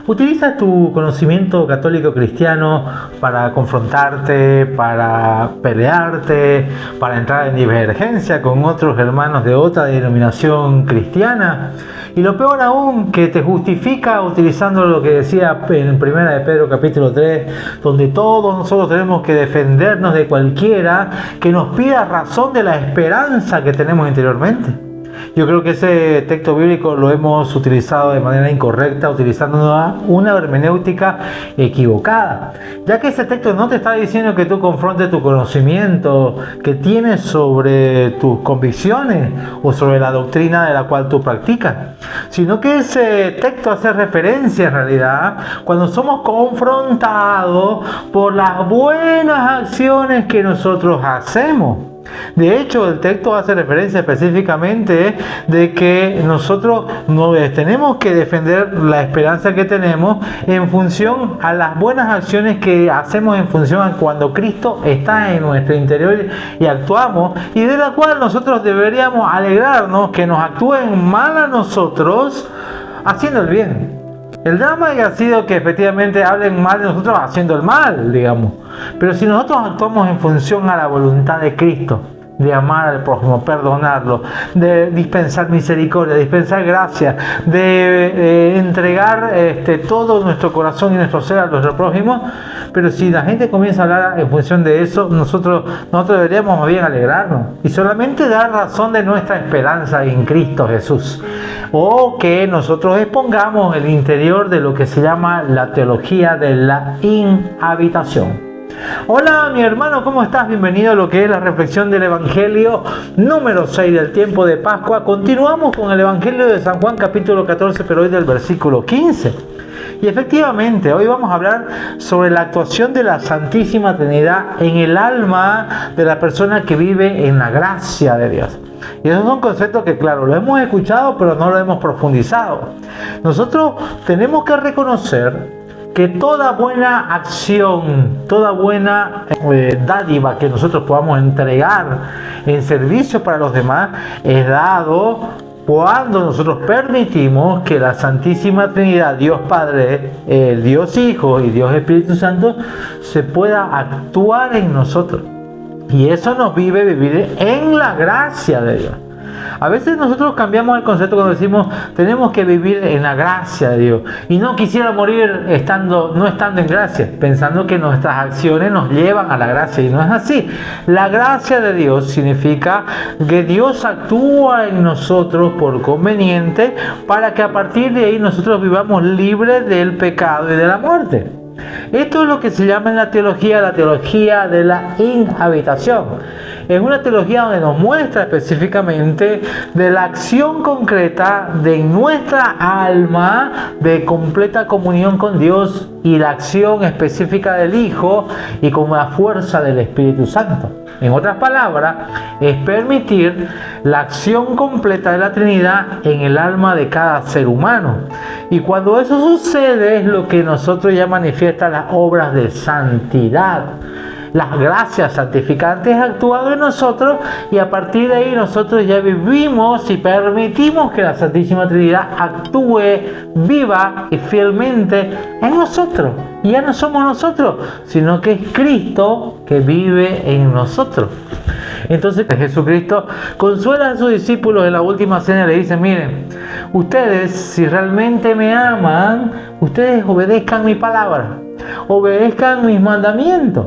¿Utilizas tu conocimiento católico cristiano para confrontarte, para pelearte, para entrar en divergencia con otros hermanos de otra denominación cristiana? Y lo peor aún, que te justifica utilizando lo que decía en 1 de Pedro capítulo 3, donde todos nosotros tenemos que defendernos de cualquiera que nos pida razón de la esperanza que tenemos interiormente. Yo creo que ese texto bíblico lo hemos utilizado de manera incorrecta, utilizando una hermenéutica equivocada, ya que ese texto no te está diciendo que tú confrontes tu conocimiento que tienes sobre tus convicciones o sobre la doctrina de la cual tú practicas, sino que ese texto hace referencia en realidad cuando somos confrontados por las buenas acciones que nosotros hacemos. De hecho, el texto hace referencia específicamente de que nosotros tenemos que defender la esperanza que tenemos en función a las buenas acciones que hacemos en función a cuando Cristo está en nuestro interior y actuamos, y de la cual nosotros deberíamos alegrarnos que nos actúen mal a nosotros haciendo el bien. El drama ha sido que efectivamente hablen mal de nosotros haciendo el mal, digamos. Pero si nosotros actuamos en función a la voluntad de Cristo, de amar al prójimo, perdonarlo, de dispensar misericordia, dispensar gracia, de entregar todo nuestro corazón y nuestro ser a nuestro prójimo, pero si la gente comienza a hablar en función de eso, nosotros deberíamos más bien alegrarnos y solamente dar razón de nuestra esperanza en Cristo Jesús, o que nosotros expongamos el interior de lo que se llama la teología de la inhabitación. Hola mi hermano, ¿cómo estás? Bienvenido a lo que es la reflexión del Evangelio número 6 del tiempo de Pascua. Continuamos con el Evangelio de San Juan capítulo 14, pero hoy del versículo 15. Y efectivamente, hoy vamos a hablar sobre la actuación de la Santísima Trinidad en el alma de la persona que vive en la gracia de Dios. Y esos son conceptos que, claro, lo hemos escuchado, pero no lo hemos profundizado. Nosotros tenemos que reconocer que toda buena acción, toda buena dádiva que nosotros podamos entregar en servicio para los demás es dado cuando nosotros permitimos que la Santísima Trinidad, Dios Padre, Dios Hijo y Dios Espíritu Santo, se pueda actuar en nosotros. Y eso nos vivir en la gracia de Dios. A veces nosotros cambiamos el concepto cuando decimos tenemos que vivir en la gracia de Dios y no quisiera morir no estando en gracia, pensando que nuestras acciones nos llevan a la gracia, y no es así. La gracia de Dios significa que Dios actúa en nosotros por conveniente para que a partir de ahí nosotros vivamos libres del pecado y de la muerte. Esto es lo que se llama en la teología de la inhabitación. Es una teología donde nos muestra específicamente de la acción concreta de nuestra alma de completa comunión con Dios y la acción específica del Hijo y con la fuerza del Espíritu Santo. En otras palabras, es permitir la acción completa de la Trinidad en el alma de cada ser humano. Y cuando eso sucede es lo que nosotros ya manifiesta las obras de santidad. Las gracias santificantes actúan en nosotros y a partir de ahí nosotros ya vivimos y permitimos que la Santísima Trinidad actúe viva y fielmente en nosotros. Y ya no somos nosotros, sino que es Cristo que vive en nosotros. Entonces Jesucristo consuela a sus discípulos en la última cena y le dice: miren, ustedes si realmente me aman, ustedes obedezcan mi palabra, obedezcan mis mandamientos.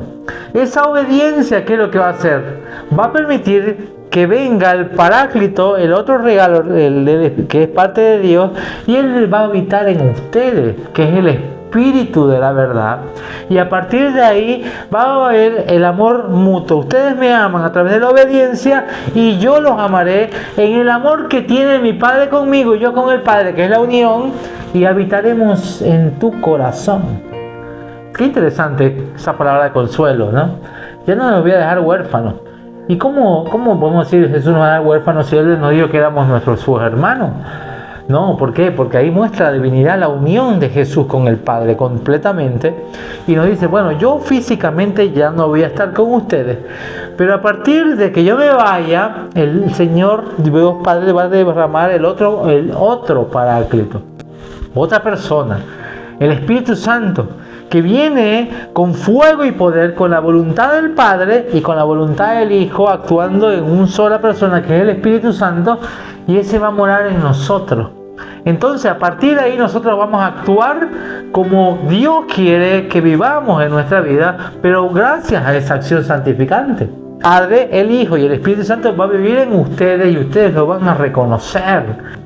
Esa obediencia, ¿qué es lo que va a hacer? Va a permitir que venga el Paráclito, el otro regalo que es parte de Dios, y Él va a habitar en ustedes, que es el Espíritu de la verdad. Y a partir de ahí va a haber el amor mutuo. Ustedes me aman a través de la obediencia y yo los amaré en el amor que tiene mi Padre conmigo y yo con el Padre, que es la unión, y habitaremos en tu corazón. Qué interesante esa palabra de consuelo, ¿no? Ya no nos voy a dejar huérfanos. ¿Y cómo podemos decir Jesús nos va a dar huérfanos si Él nos dijo que éramos sus hermanos? No, ¿por qué? Porque ahí muestra la divinidad, la unión de Jesús con el Padre completamente. Y nos dice, bueno, yo físicamente ya no voy a estar con ustedes, pero a partir de que yo me vaya, el Señor, Dios Padre, va a derramar el otro Paráclito, otra persona. el Espíritu Santo, que viene con fuego y poder, con la voluntad del Padre y con la voluntad del Hijo, actuando en una sola persona, que es el Espíritu Santo, y ese va a morar en nosotros. Entonces, a partir de ahí nosotros vamos a actuar como Dios quiere que vivamos en nuestra vida, pero gracias a esa acción santificante. Padre, el Hijo y el Espíritu Santo va a vivir en ustedes y ustedes lo van a reconocer.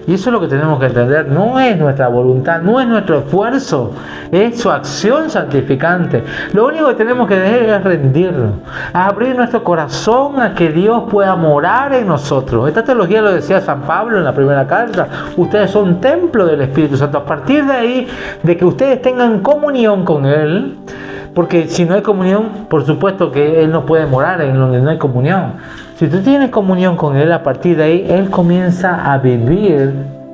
Y eso es lo que tenemos que entender. No es nuestra voluntad, no es nuestro esfuerzo, es su acción santificante. Lo único que tenemos que hacer es rendirnos, abrir nuestro corazón a que Dios pueda morar en nosotros. Esta teología lo decía San Pablo en la primera carta. Ustedes son templo del Espíritu Santo. A partir de ahí, de que ustedes tengan comunión con Él, porque si no hay comunión, por supuesto que Él no puede morar en donde no hay comunión. Si tú tienes comunión con Él, a partir de ahí, Él comienza a vivir,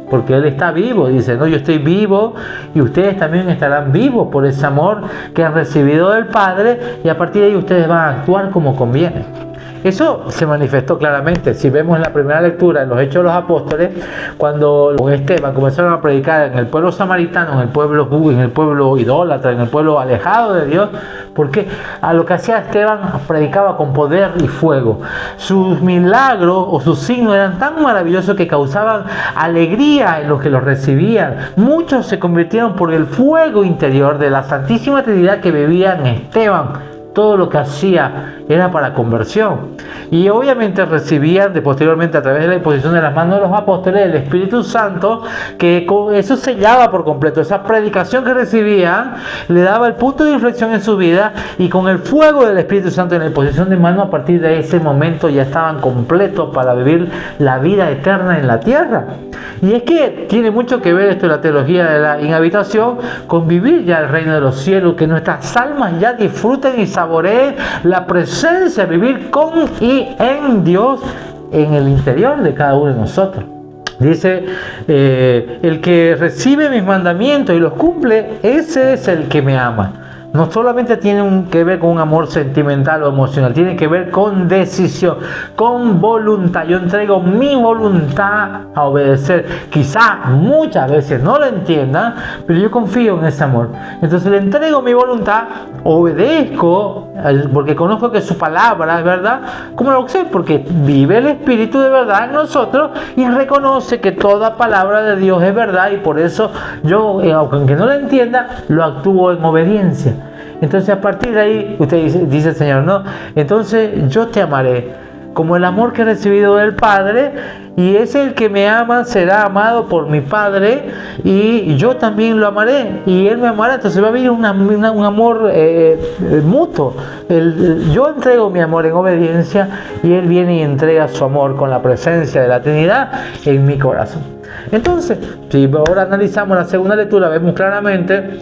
porque Él está vivo. Dice, no, yo estoy vivo y ustedes también estarán vivos por ese amor que han recibido del Padre, y a partir de ahí ustedes van a actuar como conviene. Eso se manifestó claramente. Si vemos en la primera lectura, en los Hechos de los Apóstoles, cuando con Esteban comenzaron a predicar en el pueblo samaritano, en el pueblo idólatra, en el pueblo alejado de Dios, porque a lo que hacía Esteban, predicaba con poder y fuego. Sus milagros o sus signos eran tan maravillosos que causaban alegría en los que los recibían. Muchos se convirtieron por el fuego interior de la Santísima Trinidad que vivía en Esteban. Todo lo que hacía era para conversión. Y obviamente recibían posteriormente, a través de la imposición de las manos de los apóstoles, el Espíritu Santo, que eso sellaba por completo. Esa predicación que recibían le daba el punto de inflexión en su vida, y con el fuego del Espíritu Santo en la imposición de manos, a partir de ese momento ya estaban completos para vivir la vida eterna en la tierra. Y es que tiene mucho que ver esto de la teología de la inhabitación con vivir ya el reino de los cielos, que nuestras almas ya disfruten y saboreen la presencia, vivir con y en Dios en el interior de cada uno de nosotros. Dice, el que recibe mis mandamientos y los cumple, ese es el que me ama. No solamente tiene que ver con un amor sentimental o emocional, tiene que ver con decisión, con voluntad. Yo entrego mi voluntad a obedecer. Quizá muchas veces no lo entienda, pero yo confío en ese amor. Entonces le entrego mi voluntad, obedezco, porque conozco que su palabra es verdad. ¿Cómo lo sé? Porque vive el Espíritu de verdad en nosotros y reconoce que toda palabra de Dios es verdad, y por eso yo, aunque no lo entienda, lo actúo en obediencia. Entonces a partir de ahí usted dice el Señor, no, entonces yo te amaré como el amor que he recibido del Padre, y ese el que me ama será amado por mi Padre, y yo también lo amaré y Él me amará. Entonces va a haber un amor mutuo. Yo entrego mi amor en obediencia y Él viene y entrega su amor con la presencia de la Trinidad en mi corazón. Entonces, si ahora analizamos la segunda lectura, vemos claramente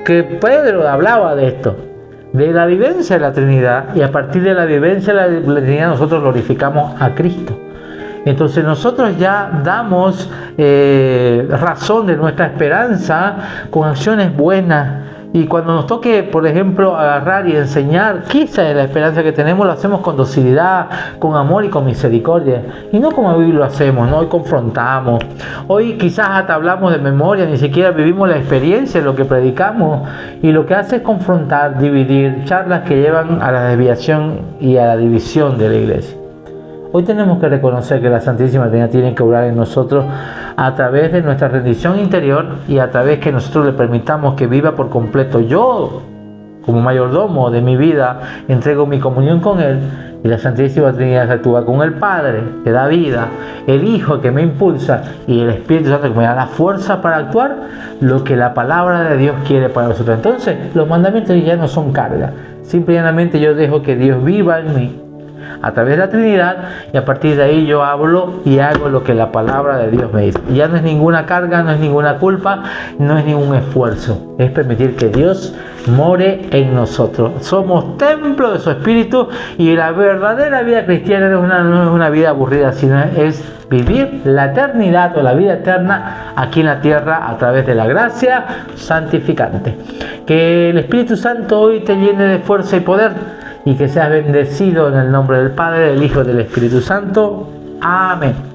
que Pedro hablaba de esto, de la vivencia de la Trinidad, y a partir de la vivencia de la Trinidad nosotros glorificamos a Cristo. Entonces nosotros ya damos razón de nuestra esperanza con acciones buenas, y cuando nos toque, por ejemplo, agarrar y enseñar qué es la esperanza que tenemos, lo hacemos con docilidad, con amor y con misericordia, y no como hoy lo hacemos, ¿no? Hoy confrontamos, hoy quizás hasta hablamos de memoria, ni siquiera vivimos la experiencia de lo que predicamos, y lo que hace es confrontar, dividir, charlas que llevan a la desviación y a la división de la iglesia. Hoy tenemos que reconocer que la Santísima Trinidad tiene que obrar en nosotros a través de nuestra rendición interior, y a través que nosotros le permitamos que viva por completo. Yo, como mayordomo de mi vida, entrego mi comunión con Él, y la Santísima Trinidad actúa con el Padre, que da vida, el Hijo que me impulsa, y el Espíritu Santo que me da la fuerza para actuar lo que la palabra de Dios quiere para nosotros. Entonces, los mandamientos ya no son carga. Simplemente yo dejo que Dios viva en mí a través de la Trinidad, y a partir de ahí yo hablo y hago lo que la palabra de Dios me dice. Y ya no es ninguna carga, no es ninguna culpa, no es ningún esfuerzo, es permitir que Dios more en nosotros. Somos templo de su Espíritu, y la verdadera vida cristiana no es una vida aburrida, sino es vivir la eternidad o la vida eterna aquí en la tierra a través de la gracia santificante. Que el Espíritu Santo hoy te llene de fuerza y poder, y que seas bendecido en el nombre del Padre, del Hijo y del Espíritu Santo. Amén.